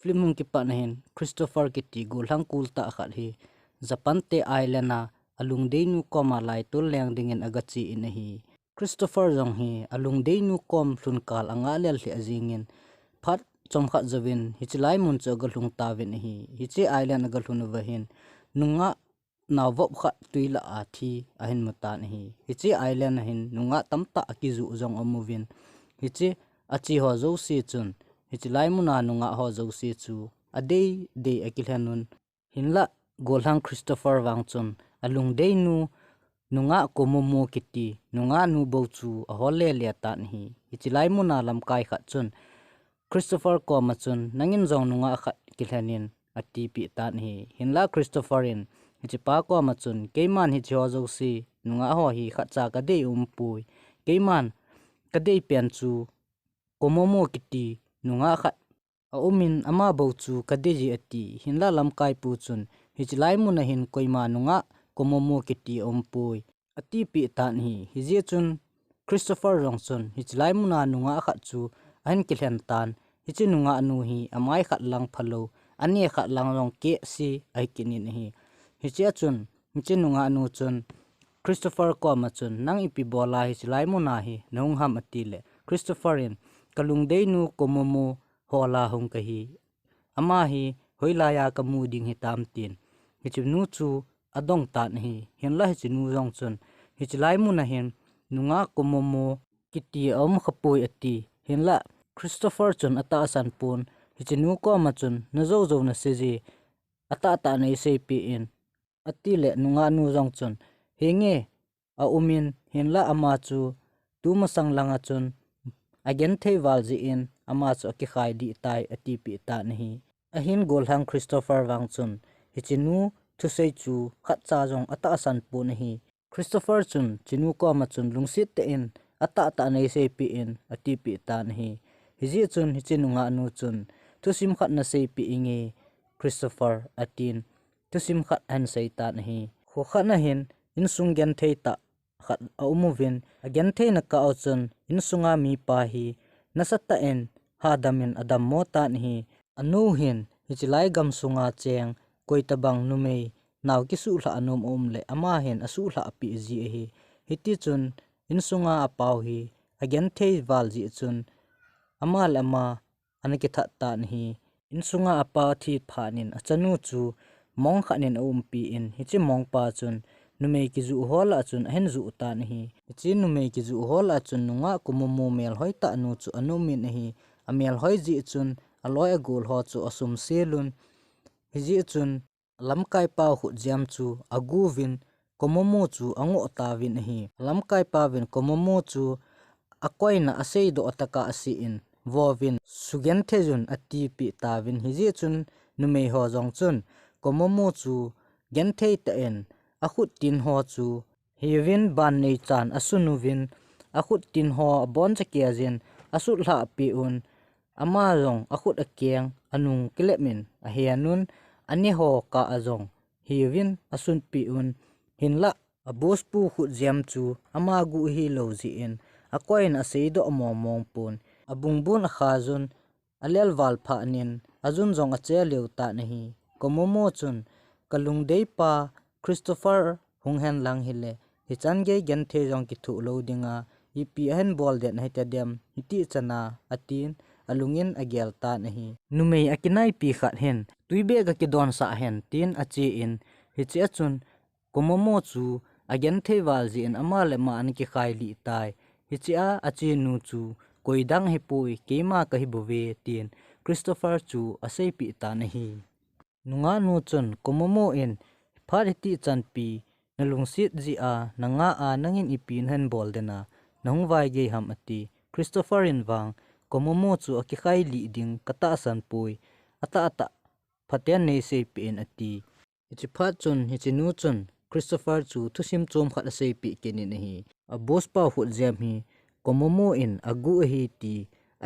Flimung ki pa nahin Christopher kiti gulhang kulta akhat hi Japan te Islanda alungdeinu koma lai tul leng dingin agachi inahi Christopher jong hi alungdeinu kom thlunkal anga lel hi azingin phat chomkha zawin hichilai mun chogal hlung tawin hi hichi Ireland agal hlun wahin nunga nawop kha tuila athi ahin mutan hi hichi Ireland hin nunga tamta akizu jong amovin hichi achi ho zo si chun hichilai muna nunga ho zo si chu adei de akilhanun hinla golhang Christopher wangchun alungdeinu nunga komomo kiti nunga nu bochu ahole le tan hi hichilai muna lamkai kha chun Christopher ko machun nangin jong nunga khat kilhanin ati pi tan hi hinla Christopherin hichipa ko machun keiman hi chho zo si nunga ho hi kha cha ka dei umpui keiman ka dei pen chu komomo kiti nunga khat a umin ama bochu ka deji ati hinla lamkai pu chun hichilai muna hin koima nunga komomo kiti umpui ati pi tan hi hije chun Christopher Rongson hichilai muna nunga khat chu an kilhan tan hichi nunga nu hi amai khat lang phalo ani khat lang rong ke si ai kinin hi hichi chun hichi nunga nu chun Christopher ko ma chun nang ipi bola hichilai muna hi nong ham atile Christopherin kalungdei nu komomo hola hong kahi ama hi hoilaya kamu ding hi tamtin hichi nu chu adong tan hi hinla hichi nu rong chun hichilai muna hin nunga komomo kiti om khapoi ati hinla Christopher chun ata san pun hichinu ko ma chun nazo zo na seji ata ta nei se pi in atile nunga nu rong chun henge a umin hinla ama chu tu masang langa chun again thei walji in ama chu ki khai di tai ati pi ta nahi ahin golhang Christopher wang chun hichinu thu sei chu khat cha jong ata san pun hi Christopher chun chinu ko ma chun lungsit te in ata ta nei se pi in ati pi ta nahi hiji chun hichinunga nu chun thusim khat na sei pi inge Christopher atin thusim khat an sei ta nahi kho khat na hin insung gen thei ta khat aumovin again thei na ka au chun insunga mi pa hi nasata en hadamin adam mo ta nahi anu hin hichilai gam sunga cheng koitabang numei naw ki su hla anom omle ama hen asu hla api ji hi hiti chun insunga apau hi again thei walji chun ama lama anaki tha ta hi insunga apa thi phanin achanu chu mong khanin umpi in hichi mong pa chun numei ki zu hola chun hen zu ta hi hichi numei ki zu hola chun nunga kumomo mel hoi ta nu chu anumin hi amel hoi ji chun aloi agul ho chu asum selun hiji chun lamkai pa hu jam chu aguvin komomo chu ango tawin hi lamkai pawin komomo chu akoina asei do ataka asi in wovin sugen thejun ati pi tawin hiji chun numei ho jong chun komomo chu genthei ta en akhut tin ho chu hewin ban nei chan asunuwin akhut tin ho bon chakia jin asul hla pi un ama rong akhut akeng anung kilemin a hianun ani ho ka azong hewin asun pi un hinla abos pu khu jam chu ama gu hi loji in akoin aseido amomong pun abungbun khazun alel wal pha nin azun jong ache leuta nahi komomo chun kalungdei pa Christopher hunghen lang hile hichange genthe jong ki thu loadinga ipi hen bol den heta dem hiti chana atin alungin agel ta nahi numei akinai pi khat hen tuibe ga ki don sa hen tin achi in hichi achun komomo chu again thei walji in amale ma an ki khai li tai hichi a achi nu chu koidang he pui keima ka hi bove tin Christopher chu asei pi ta nahi nunga nu chun komomo in phariti chanpi nalungsit ji a nanga a nangin ipin han bol dena nangwai ge ham ati Christopher in wang komomo chu aki khai li ding kata san pui ata ata phaten nei se pin ati ichi phat chun hichinu chun Christopher chu thusim chom khat ase pi kenin hi a boss pa hu jam hi komomo in agu hi ti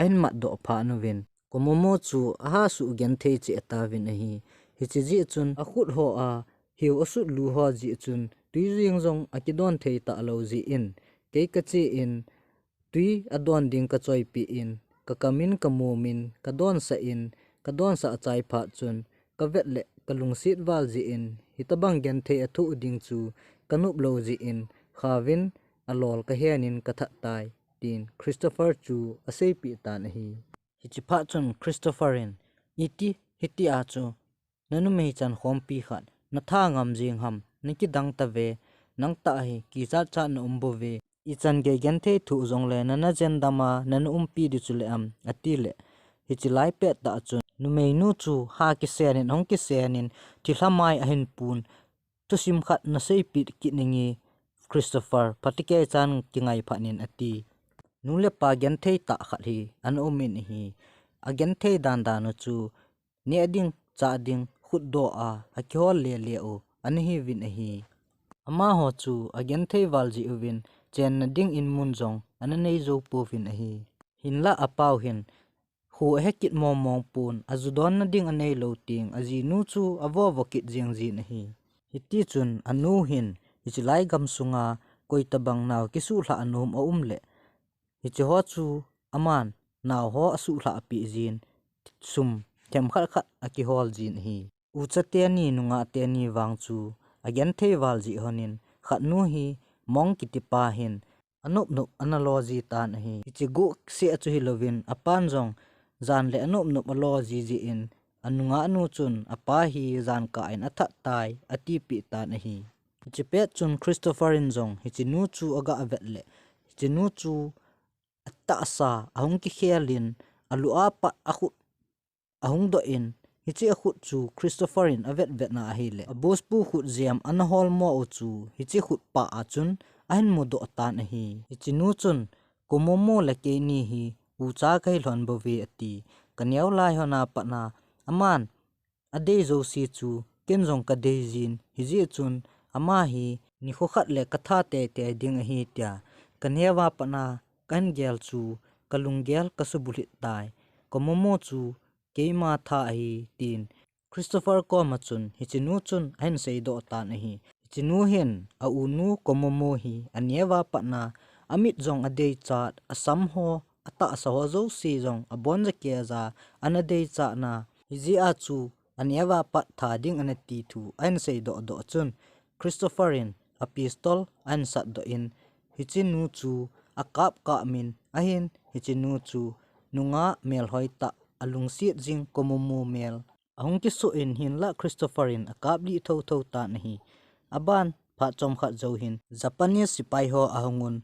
ain ma do pha novin komomo chu aha su gen thei che atawin hi hichi ji chun akhut ho a hiu asu lu ho ji chun tuiring jong akidon thei ta lo ji in ke ka chi in tui adon ding ka choi pi in ka kamin ka momin ka don sa in kadon sa chai pha chun ka vet le kalung sit wal ji in hitabang gen the athu ding chu kanup lo ji in khawin alol ka hianin ka tha tai tin Christopher chu asei pi ta na hi hichipha chun Christopherin iti hiti a chu nanu mei chan khom pi khat na tha ngam jing ham niki dang ta ve nang ta hi ki cha cha na umbo ve I chan ge gen the thu zong le nana jen dama nanu pi di chu le am ati le hichilai pe ta chun nu mei nu chu ha ki senin hong ki senin thi hlamai a hin pun tu sim khat na sei pi ki ningi Christopher patike chan kingai phanin ati nule pa gen the ta khat hi an omin hi again the dan dan chu ne ding cha ding khut do a kyol le le o an hi win hi ama ho chu again the wal ji win chen na ding in mun jong an nei zo po win hi hinla apau hin hu hekit mom mong pun azudon na ding anei lo ting aji nu chu awo wokit jing ji na hi hiti chun anu hin hichilai gam sunga koi tabang naw kisu hla anum a umle hichi ho chu aman naw ho asu hla pi jin sum them khal khat aki hol jin hi u chate ni nunga te ni wang chu again the wal ji honin khat nu hi mong kitipa hin anup nup analogy tan hi hichi gu se chu hi lovin apan jong zan le anup nup alogy ji in anunga anu chun apa hi zan ka in atha tai ati pi tan hi hichi pet chun Christopherin jong hichi nu chu aga avet le hichi nu chu atta sa ahung ki khelin alu apa akhut ahung do in hichi akhut chu Christopherin avet vet na hi le abos pu khut jiam anahol mo o chu hichi khut pa a chun ahin mu do tan hi hichi nu chun komomo la ke ni hi u cha kai hlon bo ve ati kanyau lai hona pa na aman ade zo si chu ken jong ka de jin hiji chun ama hi ni kho khat le katha te te ding hi tia kanhewa pa na kan gel chu kalung gel kasubuli tai komomo chu keima tha hi tin Christopher ko machun hichinu chun ain sei do ta na hi hichinu hen a unu komomo hi anyewa pa na amit jong ade chat asam ho ata sa ho zo si jong abon ja ke za anade cha na hiji a chu anyewa pa tha ding anati thu ain sei do do chun Christopherin a pistol an sat do in hichinu chu akap ka min ahin hichinu chu nunga mel hoita alungsi jing komomo mel ahung ki su in hin la Christopherin akap li tho tho ta nahi aban pha chom kha zo hin Japanese sipai ho ahungun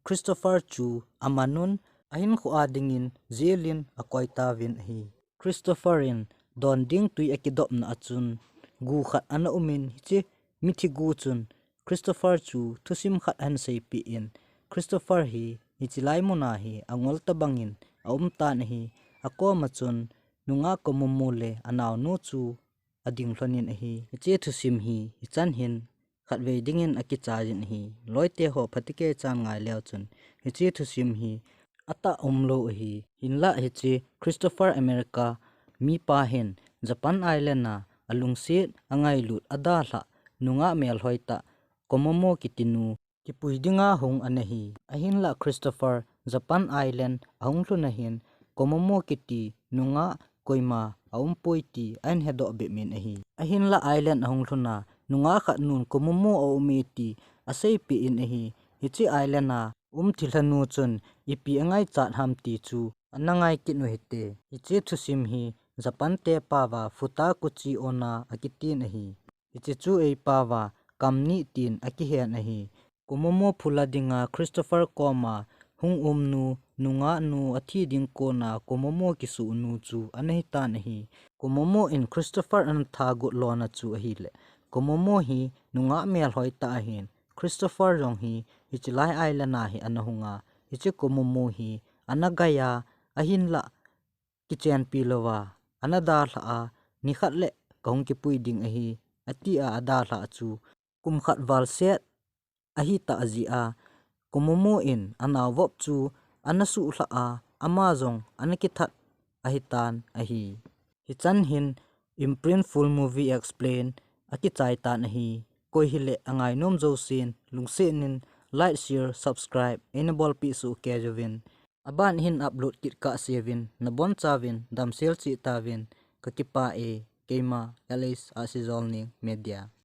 Christopher chu amanun ahin khu adingin zelin akoita win hi Christopherin don ding tui akidop na achun gu khat ana umin hichi mithi gu chun Christopher chu thusim khat an sei pi in Christopher hi hichilai mona hi angol tabangin aum ta na hi ako machun nunga komomole anaw nu chu ading hlonin hi che thusim hi hichan hin khatwe dingin akicha jin hi loite ho phatike chan ngai lew chun hichi thusim hi ata umlo hi hinla hichi Christopher America mi pa hen Japan Island na alungsi angai lut ada hla nunga mel hoita komomo kitinu kipuidinga hung anahi ahinla Christopher Japan Island ahung hluna hin komomo kiti nunga koima aumpoiti an hedo be min ahi ahinla island ahung hluna nunga kha nun komomo o umeti asei pi in ahi hichi island na thilhanu chun ipi angai chat hamti chu anangai kinu hite hichi thusim hi Japan te pawa futa kuchi ona akitin ahi hichi chu ei pawa kamni tin akihen ahi komomo phuladinga Christopher koma hung umnu nunga nu athi ding ko na komomo kisu nu chu anei ta nahi komomo in Christopher an tha gu lona chu hi le komomo hi nunga mel hoi ta hin Christopher jong hi hichilai island na hi anahunga hichi komomo hi anagaya ahin la kichen pilowa anada hla ni khat le kong ki puiding a hi ati a ada hla chu kum khat wal set ahi ta aji a komomo in anawop chu anasu hla a amazong anakithat ahitan ahi hichan hin imprint full movie explain akichai ta nahi koi hile angai nom jo sin lungse nin like share subscribe enable pi su kejovin aban hin upload kit ka sevin nabon chawin damsel chi tawin kakipa e keima yalis asizol ning media.